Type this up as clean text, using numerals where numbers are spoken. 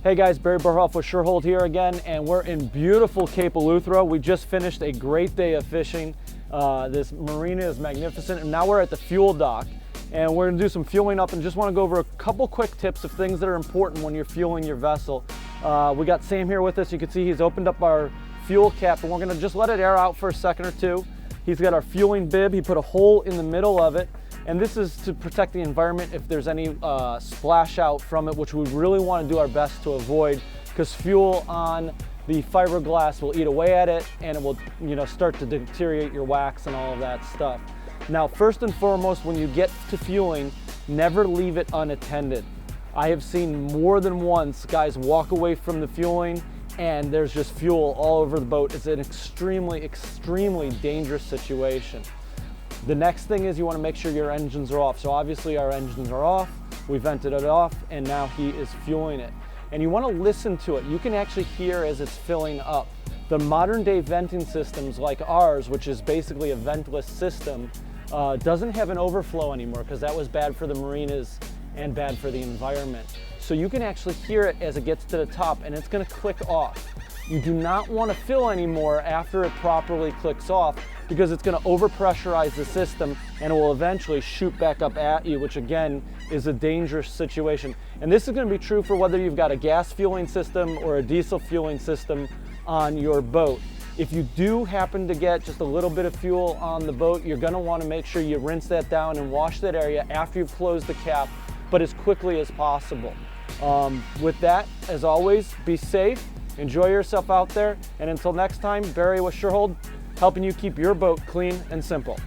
Hey guys, Barry Barhoff with Shurhold here again, and we're in beautiful Cape Eleuthero. We just finished a great day of fishing. This marina is magnificent, and now we're at the fuel dock, and we're gonna do some fueling up and just wanna go over a couple quick tips of things that are important when you're fueling your vessel. We got Sam here with us. You can see he's opened up our fuel cap, and we're gonna just let it air out for a second or two. He's got our fueling bib. He put a hole in the middle of it, and this is to protect the environment if there's any splash out from it, which we really want to do our best to avoid, because fuel on the fiberglass will eat away at it, and it will, start to deteriorate your wax and all of that stuff. Now, first and foremost, when you get to fueling, never leave it unattended. I have seen more than once guys walk away from the fueling and there's just fuel all over the boat. It's an extremely, extremely dangerous situation. The next thing is you want to make sure your engines are off. So obviously our engines are off, we vented it off, and now he is fueling it. And you want to listen to it. You can actually hear as it's filling up. The modern day venting systems like ours, which is basically a ventless system, doesn't have an overflow anymore because that was bad for the marinas and bad for the environment. So you can actually hear it as it gets to the top, and it's going to click off. You do not want to fill anymore after it properly clicks off, because it's going to overpressurize the system and it will eventually shoot back up at you, which again is a dangerous situation. And this is going to be true for whether you've got a gas fueling system or a diesel fueling system on your boat. If you do happen to get just a little bit of fuel on the boat, you're going to want to make sure you rinse that down and wash that area after you've closed the cap, but as quickly as possible. With that, as always, be safe, enjoy yourself out there, and until next time, Barry with Shurhold, helping you keep your boat clean and simple.